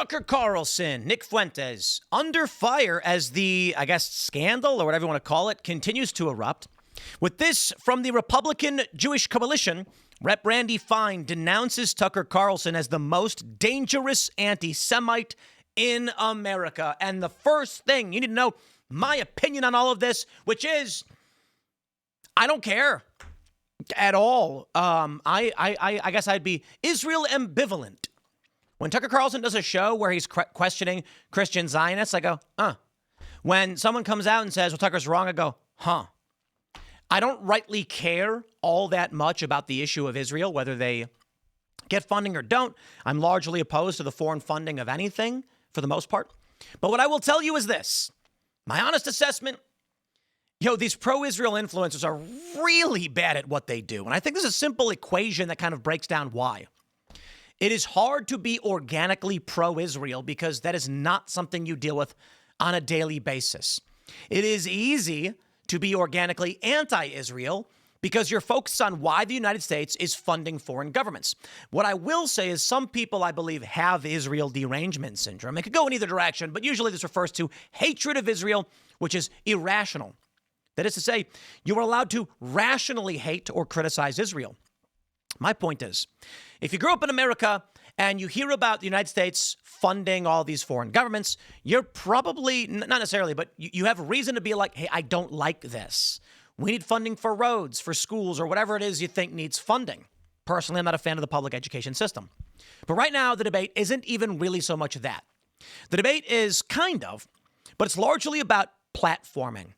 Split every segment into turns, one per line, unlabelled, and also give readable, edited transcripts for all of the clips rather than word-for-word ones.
Tucker Carlson, Nick Fuentes, under fire as the, I guess, scandal or whatever you want to call it, continues to erupt. With this from the Republican Jewish Coalition, Rep. Randy Fine denounces Tucker Carlson as the most dangerous anti-Semite in America. And the first thing you need to know, my opinion on all of this, which is, I don't care at all. I guess I'd be Israel ambivalent. When Tucker Carlson does a show where he's questioning Christian Zionists, I go, When someone comes out and says, well, Tucker's wrong, I go, I don't rightly care all that much about the issue of Israel, whether they get funding or don't. I'm largely opposed to the foreign funding of anything for the most part. But what I will tell you is this. My honest assessment, these pro-Israel influencers are really bad at what they do. And I think there's a simple equation that kind of breaks down why. It is hard to be organically pro-Israel because that is not something you deal with on a daily basis. It is easy to be organically anti-Israel because you're focused on why the United States is funding foreign governments. What I will say is some people, I believe, have Israel derangement syndrome. It could go in either direction, but usually this refers to hatred of Israel, which is irrational. That is to say, you are allowed to rationally hate or criticize Israel. My point is, if you grew up in America and you hear about the United States funding all these foreign governments, you're probably, not necessarily, but you have reason to be like, hey, I don't like this. We need funding for roads, for schools, or whatever it is you think needs funding. Personally, I'm not a fan of the public education system. But right now, the debate isn't even really so much of that. The debate is kind of, but it's largely about platforming.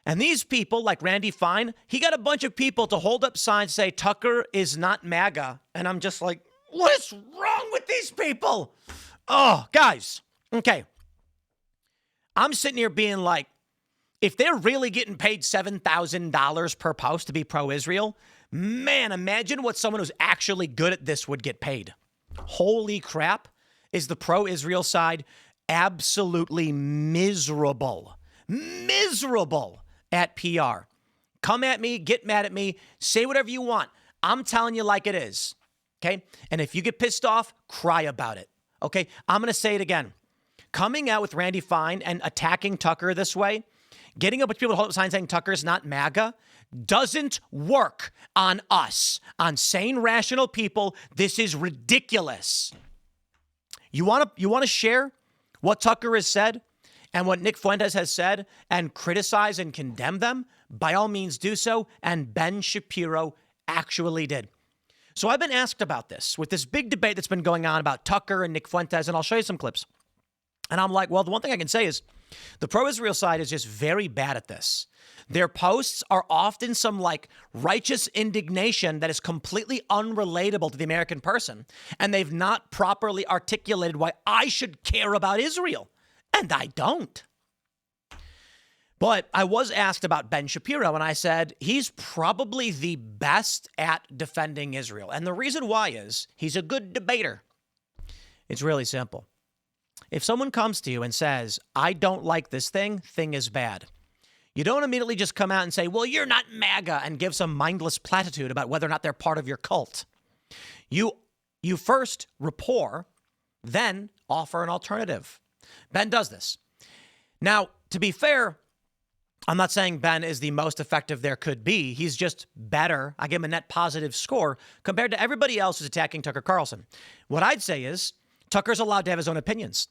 And these people, like Randy Fine, he got a bunch of people to hold up signs say Tucker is not MAGA. And I'm just like, what is wrong with these people? Oh, guys. Okay. I'm sitting here being like, if they're really getting paid $7,000 per post to be pro-Israel, man, imagine what someone who's actually good at this would get paid. Holy crap. Is the pro-Israel side absolutely miserable? Miserable at PR. Come at me, get mad at me, say whatever you want. I'm telling you like it is. Okay? And if you get pissed off, cry about it. Okay? I'm going to say it again. Coming out with Randy Fine and attacking Tucker this way, getting a bunch of people to hold up signs saying Tucker's not MAGA, doesn't work on us, on sane, rational people. This is ridiculous. You want to share what Tucker has said and what Nick Fuentes has said and criticize and condemn them? By all means do so. And Ben Shapiro actually did. So I've been asked about this with this big debate that's been going on about Tucker and Nick Fuentes, and I'll show you some clips. And I'm like, well, the one thing I can say is the pro-Israel side is just very bad at this. Their posts are often some like righteous indignation that is completely unrelatable to the American person. And they've not properly articulated why I should care about Israel. And I don't. But I was asked about Ben Shapiro, and I said he's probably the best at defending Israel. And the reason why is he's a good debater. It's really simple. If someone comes to you and says, I don't like this thing is bad. You don't immediately just come out and say, well, you're not MAGA, and give some mindless platitude about whether or not they're part of your cult. You first rapport, then offer an alternative. Ben does this. Now, to be fair, I'm not saying Ben is the most effective there could be. He's just better. I give him a net positive score compared to everybody else who's attacking Tucker Carlson. What I'd say is Tucker's allowed to have his own opinions.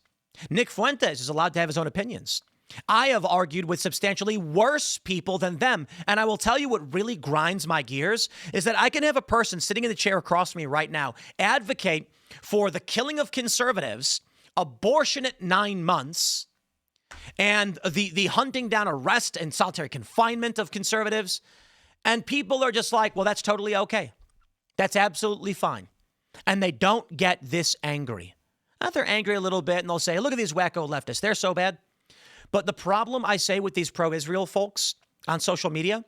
Nick Fuentes is allowed to have his own opinions. I have argued with substantially worse people than them. And I will tell you what really grinds my gears is that I can have a person sitting in the chair across from me right now advocate for the killing of conservatives, abortion at 9 months, and the hunting down, arrest, and solitary confinement of conservatives. And people are just like, well, that's totally okay. That's absolutely fine. And they don't get this angry. Now, they're angry a little bit, and they'll say, look at these wacko leftists. They're so bad. But the problem I say with these pro-Israel folks on social media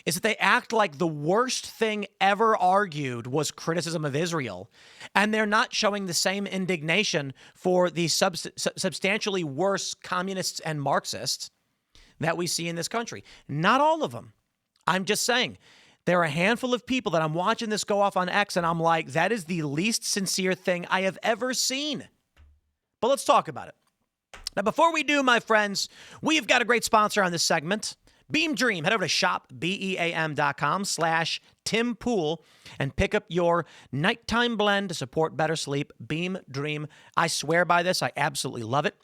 is that they act like the worst thing ever argued was criticism of Israel, and they're not showing the same indignation for the substantially worse communists and Marxists that we see in this country. Not all of them. I'm just saying there are a handful of people that I'm watching this go off on X, and I'm like, that is the least sincere thing I have ever seen. But let's talk about it. Now, before we do, my friends, we've got a great sponsor on this segment. Beam Dream. Head over to shopbeam.com/TimPool and pick up your nighttime blend to support better sleep. Beam Dream. I swear by this. I absolutely love it.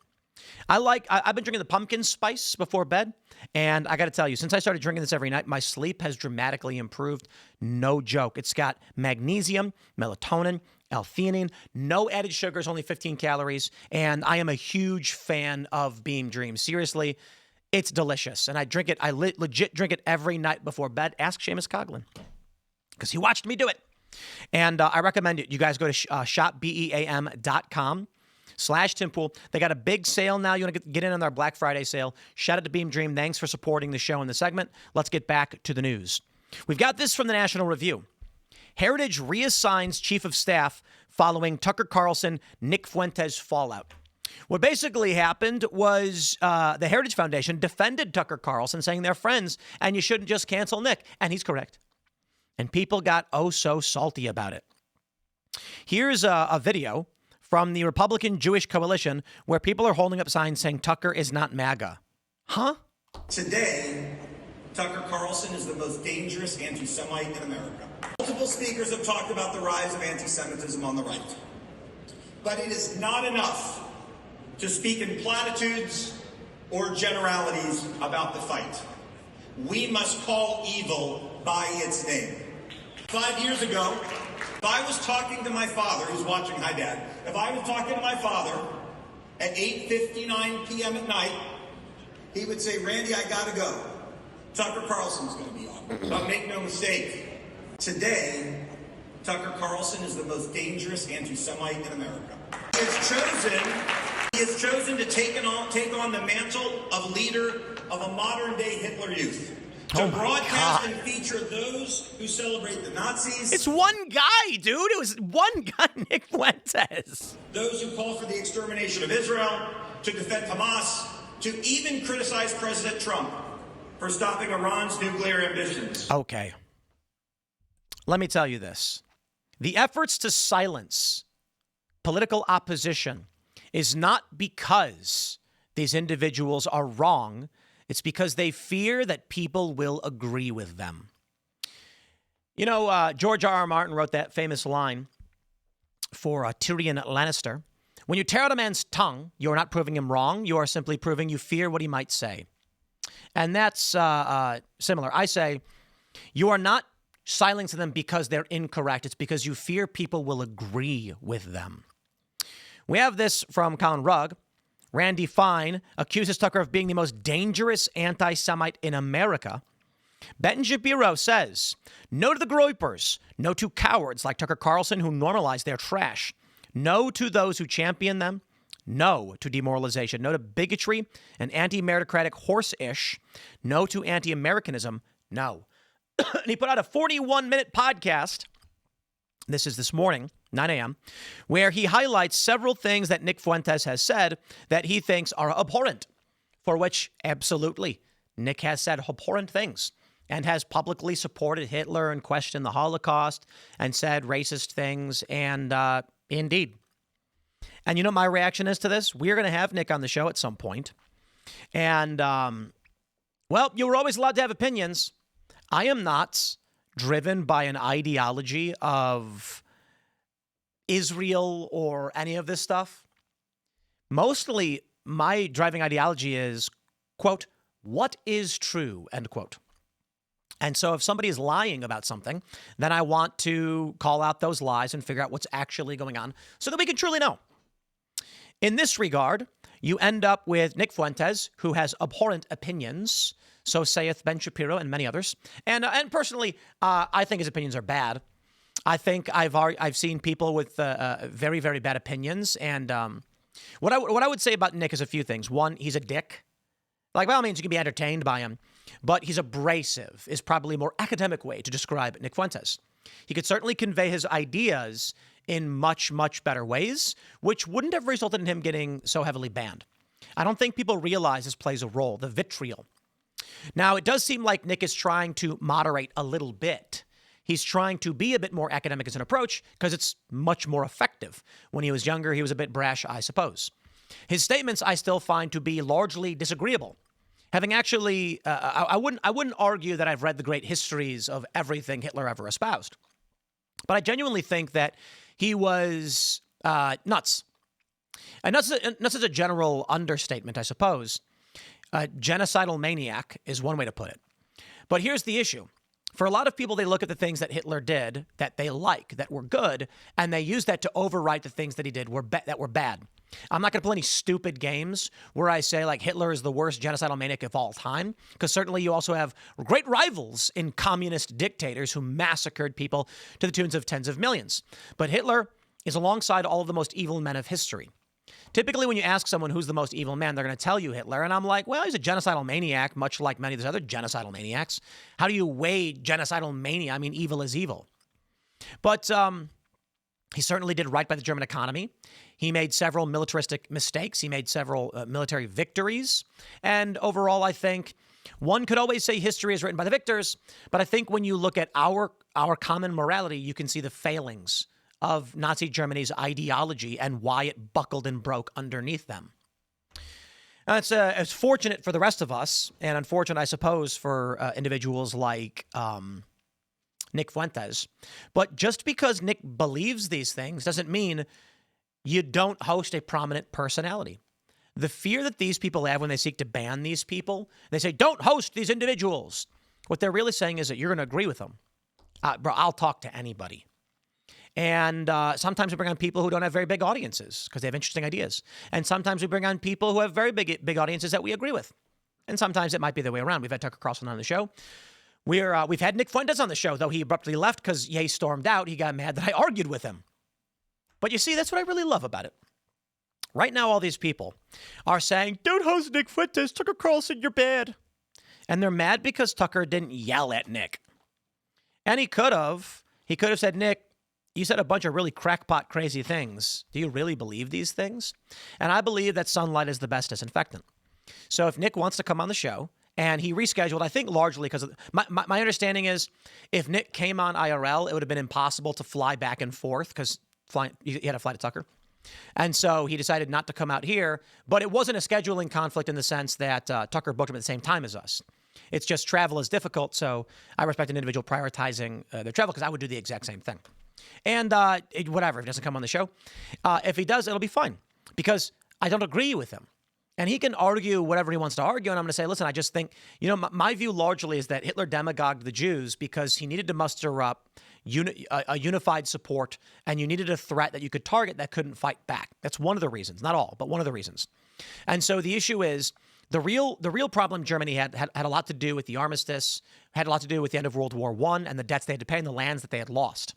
I've been drinking the pumpkin spice before bed, and I got to tell you, since I started drinking this every night, my sleep has dramatically improved. No joke. It's got magnesium, melatonin, L-theanine, no added sugars, only 15 calories, and I am a huge fan of Beam Dream. Seriously, it's delicious, and I drink it. I legit drink it every night before bed. Ask Seamus Coughlin, because he watched me do it, and I recommend it. You guys go to shopbeam.com/TimPool. They got a big sale now. You want to get in on their Black Friday sale. Shout out to Beam Dream. Thanks for supporting the show and the segment. Let's get back to the news. We've got this from the National Review. Heritage reassigns chief of staff following Tucker Carlson, Nick Fuentes fallout. What basically happened was the Heritage Foundation defended Tucker Carlson, saying they're friends and you shouldn't just cancel Nick. And he's correct. And people got oh so salty about it. Here's a video from the Republican Jewish Coalition where people are holding up signs saying Tucker is not MAGA. Huh?
Today, Tucker Carlson is the most dangerous anti-Semite in America. Multiple speakers have talked about the rise of anti-Semitism on the right. But it is not enough to speak in platitudes or generalities about the fight. We must call evil by its name. 5 years ago, if I was talking to my father, who's watching, hi Dad, if I was talking to my father at 8:59 p.m. at night, he would say, Randy, I gotta go. Tucker Carlson's gonna be on. But make no mistake, today, Tucker Carlson is the most dangerous anti-Semite in America. He has chosen to take on the mantle of leader of a modern-day Hitler Youth. To broadcast and feature those who celebrate the Nazis.
It's one guy, dude. It was one guy, Nick Fuentes.
Those who call for the extermination of Israel, to defend Hamas, to even criticize President Trump for stopping Iran's nuclear ambitions.
Okay. Let me tell you this. The efforts to silence political opposition is not because these individuals are wrong. It's because they fear that people will agree with them. You know, George R.R. Martin wrote that famous line for Tyrion Lannister. When you tear out a man's tongue, you are not proving him wrong. You are simply proving you fear what he might say. And that's similar. I say you are not silencing them because they're incorrect. It's because you fear people will agree with them. We have this from Colin Rugg. Randy Fine accuses Tucker of being the most dangerous anti-Semite in America. Benton Shapiro says, no to the groypers, no to cowards like Tucker Carlson who normalize their trash, no to those who champion them, no to demoralization, no to bigotry and anti-meritocratic horse-ish, no to anti-Americanism, no. And he put out a 41-minute podcast, this morning, 9 a.m., where he highlights several things that Nick Fuentes has said that he thinks are abhorrent, for which, absolutely, Nick has said abhorrent things and has publicly supported Hitler and questioned the Holocaust and said racist things, and indeed. And you know my reaction is to this? We're going to have Nick on the show at some point. And, well, you were always allowed to have opinions. I am not driven by an ideology of Israel or any of this stuff. Mostly my driving ideology is, quote, what is true, end quote. And so if somebody is lying about something, then I want to call out those lies and figure out what's actually going on so that we can truly know. In this regard, you end up with Nick Fuentes, who has abhorrent opinions, so saith Ben Shapiro and many others. And personally, I think his opinions are bad. I think I've seen people with very, very bad opinions. And what I would say about Nick is a few things. One, he's a dick. Like, by all means, you can be entertained by him. But he's abrasive is probably a more academic way to describe Nick Fuentes. He could certainly convey his ideas in much, much better ways, which wouldn't have resulted in him getting so heavily banned. I don't think people realize this plays a role, the vitriol. Now, it does seem like Nick is trying to moderate a little bit. He's trying to be a bit more academic as an approach because it's much more effective. When he was younger, he was a bit brash, I suppose. His statements I still find to be largely disagreeable. Having actually, I wouldn't argue that I've read the great histories of everything Hitler ever espoused, but I genuinely think that he was nuts. And nuts is a general understatement, I suppose. Genocidal maniac is one way to put it. But here's the issue. For a lot of people, they look at the things that Hitler did that they like, that were good, and they use that to overwrite the things that he did that were bad. I'm not going to play any stupid games where I say, like, Hitler is the worst genocidal maniac of all time, because certainly you also have great rivals in communist dictators who massacred people to the tunes of tens of millions. But Hitler is alongside all of the most evil men of history. Typically, when you ask someone who's the most evil man, they're going to tell you Hitler. And I'm like, well, he's a genocidal maniac, much like many of these other genocidal maniacs. How do you weigh genocidal mania? I mean, evil is evil. But he certainly did right by the German economy. He made several militaristic mistakes. He made several military victories. And overall, I think one could always say history is written by the victors. But I think when you look at our common morality, you can see the failings of Nazi Germany's ideology and why it buckled and broke underneath them. Now, it's fortunate for the rest of us, and unfortunate, I suppose, for individuals like Nick Fuentes. But just because Nick believes these things doesn't mean you don't host a prominent personality. The fear that these people have when they seek to ban these people, they say, don't host these individuals. What they're really saying is that you're going to agree with them. Bro, I'll talk to anybody. And sometimes we bring on people who don't have very big audiences because they have interesting ideas. And sometimes we bring on people who have very big audiences that we agree with. And sometimes it might be the way around. We've had Tucker Carlson on the show. We've had Nick Fuentes on the show, though he abruptly left because he stormed out. He got mad that I argued with him. But you see, that's what I really love about it. Right now, all these people are saying, don't host Nick Fuentes, Tucker Carlson, you're bad. And they're mad because Tucker didn't yell at Nick. And he could have. He could have said, Nick, you said a bunch of really crackpot crazy things. Do you really believe these things? And I believe that sunlight is the best disinfectant. So if Nick wants to come on the show, and he rescheduled, I think largely because of my understanding is if Nick came on IRL, it would have been impossible to fly back and forth because he had to fly to Tucker. And so he decided not to come out here. But it wasn't a scheduling conflict in the sense that Tucker booked him at the same time as us. It's just travel is difficult. So I respect an individual prioritizing their travel because I would do the exact same thing. And whatever, if he doesn't come on the show. If he does, it'll be fine because I don't agree with him. And he can argue whatever he wants to argue. And I'm going to say, listen, I just think, my view largely is that Hitler demagogued the Jews because he needed to muster up a unified support, and you needed a threat that you could target that couldn't fight back. That's one of the reasons, not all, but one of the reasons. And so the issue is the real problem Germany had a lot to do with the armistice, had a lot to do with the end of World War I and the debts they had to pay and the lands that they had lost.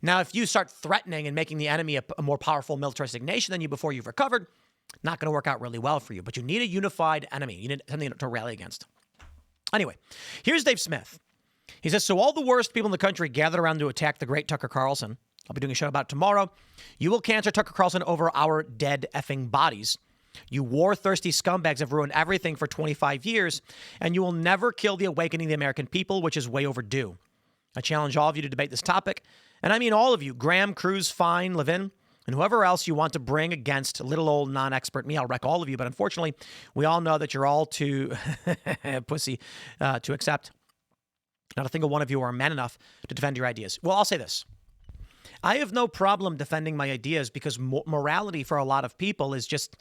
Now, if you start threatening and making the enemy a more powerful militaristic nation than you before you've recovered, not going to work out really well for you. But you need a unified enemy. You need something to rally against. Anyway, here's Dave Smith. He says, so all the worst people in the country gathered around to attack the great Tucker Carlson. I'll be doing a show about it tomorrow. You will cancel Tucker Carlson over our dead effing bodies. You war-thirsty scumbags have ruined everything for 25 years, and you will never kill the awakening of the American people, which is way overdue. I challenge all of you to debate this topic. And I mean all of you, Graham, Cruz, Fine, Levin, and whoever else you want to bring against little old non-expert me. I'll wreck all of you. But unfortunately, we all know that you're all too pussy to accept. Not a single one of you are man enough to defend your ideas. Well, I'll say this. I have no problem defending my ideas because morality for a lot of people is just,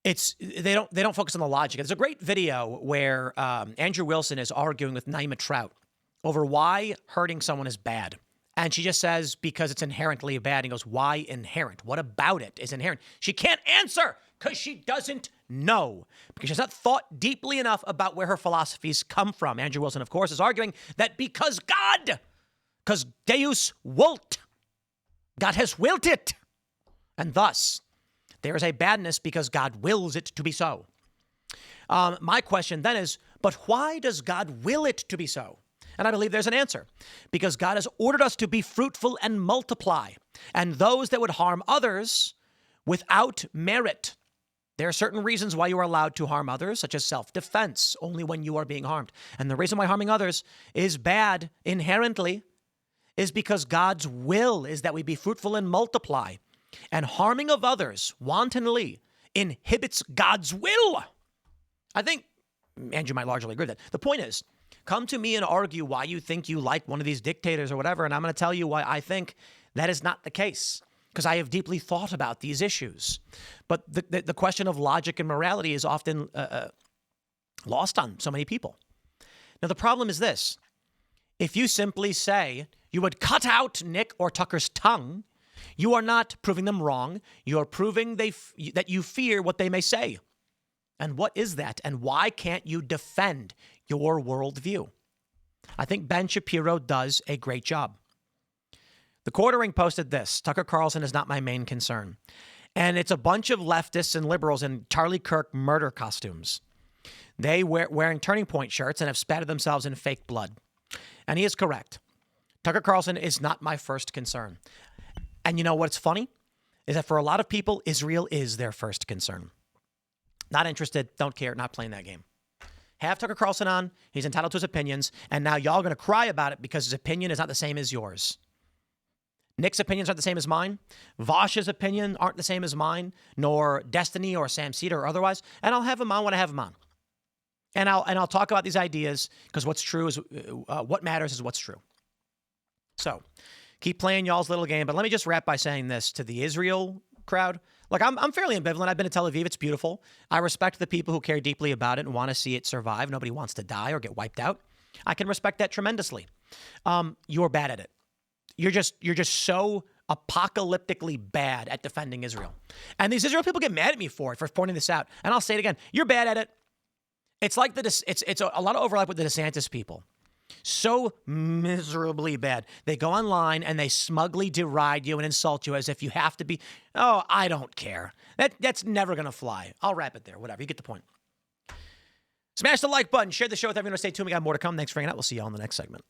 they don't focus on the logic. There's a great video where Andrew Wilson is arguing with Naima Trout over why hurting someone is bad. And she just says, because it's inherently bad. He goes, why inherent? What about it is inherent? She can't answer because she doesn't know, because she's not thought deeply enough about where her philosophies come from. Andrew Wilson, of course, is arguing that because Deus vult, God has willed it. And thus, there is a badness because God wills it to be so. My question then is, but why does God will it to be so? And I believe there's an answer. Because God has ordered us to be fruitful and multiply. And those that would harm others without merit. There are certain reasons why you are allowed to harm others, such as self-defense, only when you are being harmed. And the reason why harming others is bad inherently is because God's will is that we be fruitful and multiply. And harming of others wantonly inhibits God's will. I think Andrew might largely agree with that. The point is, come to me and argue why you think you like one of these dictators or whatever, and I'm going to tell you why I think that is not the case, because I have deeply thought about these issues. But the question of logic and morality is often lost on so many people. Now, the problem is this. If you simply say you would cut out Nick or Tucker's tongue, you are not proving them wrong. You are proving that you fear what they may say. And what is that? And why can't you defend your worldview? I think Ben Shapiro does a great job. The Quartering posted this: Tucker Carlson is not my main concern. And it's a bunch of leftists and liberals in Charlie Kirk murder costumes. They wearing Turning Point shirts and have spattered themselves in fake blood. And he is correct. Tucker Carlson is not my first concern. And you know what's funny? Is that for a lot of people, Israel is their first concern. Not interested, don't care, not playing that game. Have Tucker Carlson on, he's entitled to his opinions, and now y'all are going to cry about it because his opinion is not the same as yours. Nick's opinions aren't the same as mine. Vosh's opinion aren't the same as mine, nor Destiny or Sam Cedar or otherwise, and I'll have him on when I have him on. And I'll talk about these ideas because what's true is what matters is what's true. So keep playing y'all's little game, but let me just wrap by saying this to the Israel crowd. Look, I'm fairly ambivalent. I've been to Tel Aviv. It's beautiful. I respect the people who care deeply about it and want to see it survive. Nobody wants to die or get wiped out. I can respect that tremendously. You're bad at it. You're just so apocalyptically bad at defending Israel. And these Israel people get mad at me for pointing this out. And I'll say it again. You're bad at it. It's like it's a lot of overlap with the DeSantis people. So miserably bad. They go online and they smugly deride you and insult you as if you have to be, oh, I don't care. That's never going to fly. I'll wrap it there. Whatever. You get the point. Smash the like button. Share the show with everyone. Stay tuned. We got more to come. Thanks for hanging out. We'll see you all in the next segment.